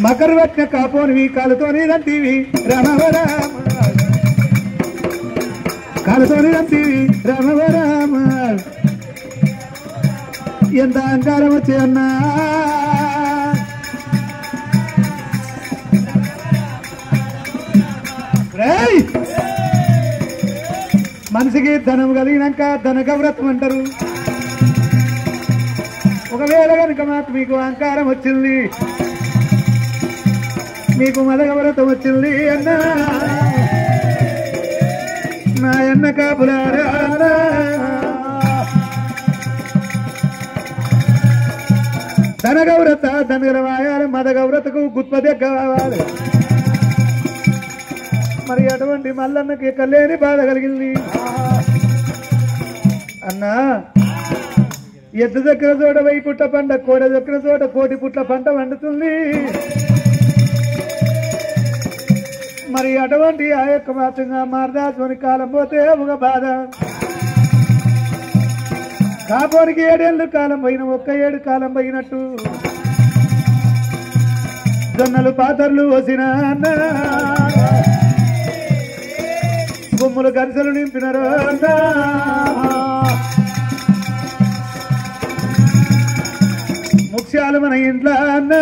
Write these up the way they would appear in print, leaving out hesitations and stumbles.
మకర పెట్టిన కాపోనివి కాలుతోని దంతివి రామవరామ కాలుతోని దంతివి రామవరామ ఎంత అహంకారం వచ్చే అన్నా మనిషికి ధనం కలిగినాక ధనగవ్రతం అంటారు. ఒకవేళ కనుక మాకు మీకు అహంకారం వచ్చింది, మీకు మదగవ్రతం వచ్చింది అన్నా నా ఎన్న కాపులారా ధనగౌరత ధనగరవాయాలి మదగౌరతకు గుత్పదే కావాలి. మరి అటువంటి మల్లన్నకి ఎక్కలేని బాధ కలిగింది. అన్నా ఎద్దు దగ్గర చోట 1000 పుట్ల పంట, కోడ దగ్గర చోట 1,000 పుట్ల పంట వండుతుంది. మరి అటువంటి ఆ యొక్క మాత్రంగా మారదాసుని కాలం పోతే ఒక బాధ. కాపోనికి 7 ఏళ్ళు కాలం పోయిన, 1 ఏడు కాలం పోయినట్టు జొన్నలు పాతర్లు వసిన అన్నా బొమ్మలు గరిసెలు నింపినారు అన్నా ముఖ్యాలు మన ఇంట్లో అన్నా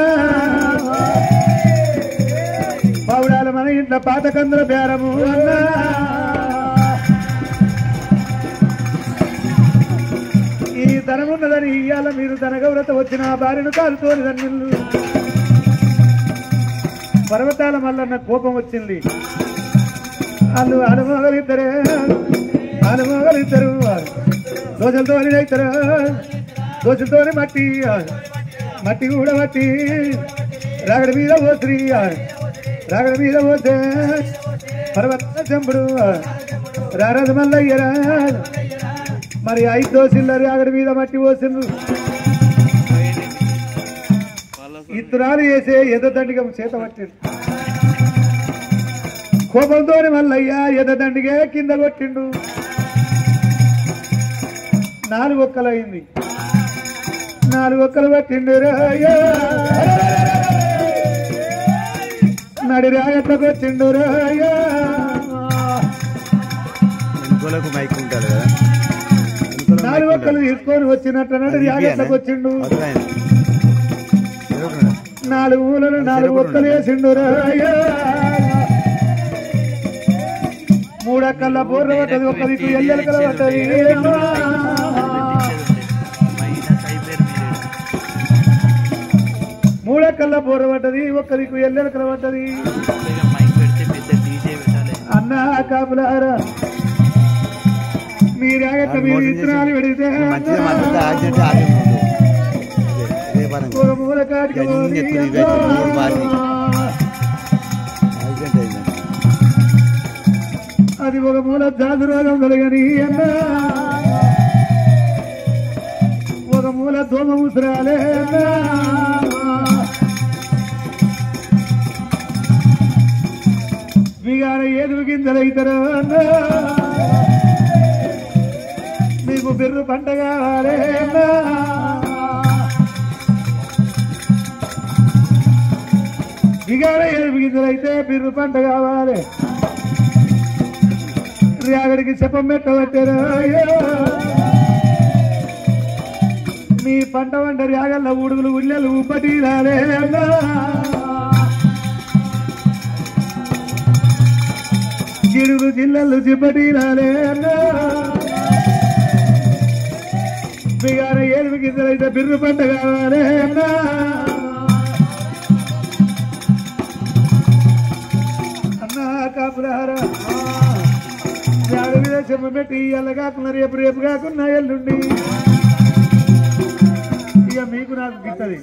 పౌడాలు మన ఇంట్లో పాతకందుల బేరము అన్నా ఈ ధనమున్నదని ఇయ్యాల మీరు ధనగౌరత వచ్చిన భార్యను కాలుతోని ధన్యులు. పర్వతాల మల్లన్న కోపం వచ్చింది. వాళ్ళు అనుమోగలిద్దరు దోశలతోని రైతారు, దోశలతోని మట్టి కూడా మట్టి రాగడి మీద పోసి పర్వత చెంపుడు రారాజు మల్లయ్యరా. మరి 5 దోశల రాగడి మీద మట్టి పోసిండ్రు. ఇత్తనాలు వేసే ఎదదండిగా చేత పట్టిండు. కోపంతో మల్లయ్య ఎదదండిగే కింద కొట్టిండు. 4 ఒక్కలు అయింది. 4 ఒక్కలు పట్టిండు. నడి రాగట్లకు వచ్చిండు. 4 ఒక్కలు తీసుకొని వచ్చినట్టు నడి రాగట్లకు వచ్చిండు. 4 మూలలు 4 ఒక్కలు వేసిండు. 3 అక్కల బోర్ర పట్టది, 1 దిక్కు ఎల్లెలకల పట్టది. 3 అక్కల బోర్ర పట్టది, 1 దిక్కు ఎల్లెలకల పట్టది. అన్న కాపులారా మీరాగట్ట మీరు ఇత్తనాలు పెడితే ఒక మూల కాటికి అది ఒక మూల జాదు రోగం కలగని అన్నా, ఒక మూల దోమ ముసరాలే అన్నా. బిగాన ఏదుగు గింజలైతారు అన్నా, మీకు బిర్రు పంట కావాలే అన్నా. బిగాన ఏదుగు గింజలైతే బిర్రు పంట కావాలి. రాగడికి చెప్పం పెట్టబట్టారు. మీ పంట వంట రాగల్ల ఉడుగులు ఉల్లెలు ఉప్పటి రాలే అన్నా. గిడుగు జిల్లలు చిప్పటి రాలే అన్నా. బిగాన ఏడుగు గింజలైతే బిర్రు పంట కావాలి అన్నా. అన్నా కాపులారా మీద చెప్ప పెట్టి ఇవాళ కాకుండా రేపు కాకుండా ఎల్లుండి ఇక మీకు నాకు గిట్టది.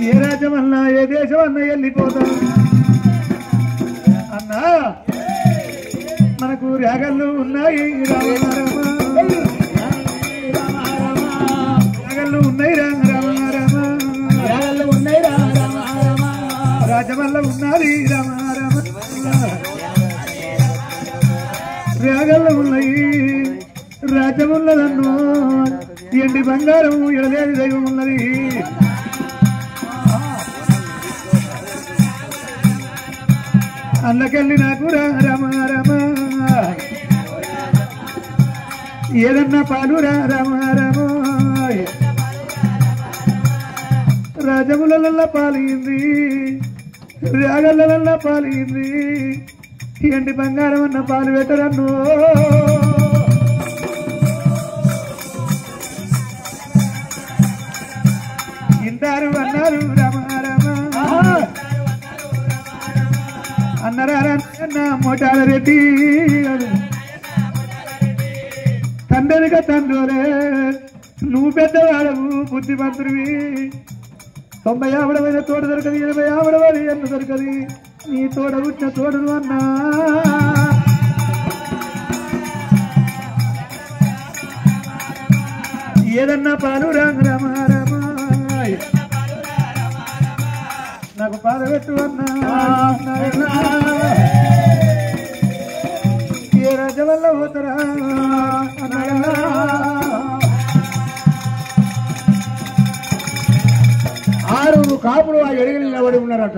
ఏ రాజ్యం అన్నా ఏ దేశం అన్నా వెళ్ళిపోతాం అన్నా. మనకు రాగళ్ళు ఉన్నాయి, రాగళ్ళు ఉన్నాయి, రాజమల్ల ఉన్నది రామారామ. రాగళ్ళు ఉన్నాయి, రాజ్యమున్నదన్నో ఎండి బంగారం ఎడలేని దైవం ఉన్నది. అన్నకెళ్ళి నాకు రామ రమ ఏదన్నా పాలు రామ రమ రాజములల్ల పాలింది రాగళ్ళ పాలింది ఎండి బంగారం అన్న పాలు పెట్టరన్ను ఇంటారు అన్నారు రమ రమ అన్నరారన్న మోటాల రెడ్డి తండ్రిగా తండ్రులే నువ్వు పెద్దవాడవు బుద్ధిమంతుడివి 90 ఆవిడమైన తోట దొరకదు 80 ఆవిడవాలి ఎంత దొరకదు నీ తోడ పుట్టిన తోడను అన్నా ఏదన్నా పాలు రామ రమ రమ నాకు పాలు పెట్టు అన్నా ఏ రాజ వల్ల పోతారా ఆరు కాపులు ఆ ఎడుగులు నిలబడి ఉన్నారట.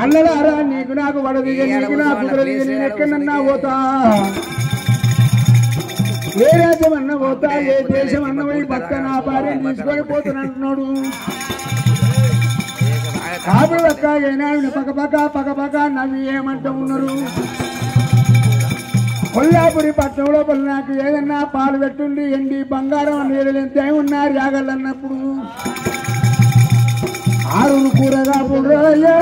అన్నలారా నీకు నాకు వడది నీకు నా కుదరది నేను ఎక్కడన్నా పోతా ఏ రాజ్యం అన్న పోతా ఏ దేశం అన్న పోయి పక్క నా భార్యను తీసుకొని పోతానంటున్నాడు. కాపులు పక్క ఏనాడు పక్క నవ్వి ఏమంటూ ఉన్నారు. కొల్లాపురి పట్టణంలో నాకు ఏదన్నా పాలు పెట్టుండి ఎండి బంగారం అని ఏదైతే ఉన్నారు యాగళ్ళు అన్నప్పుడు 6 కూరగా పుర్రయ్యా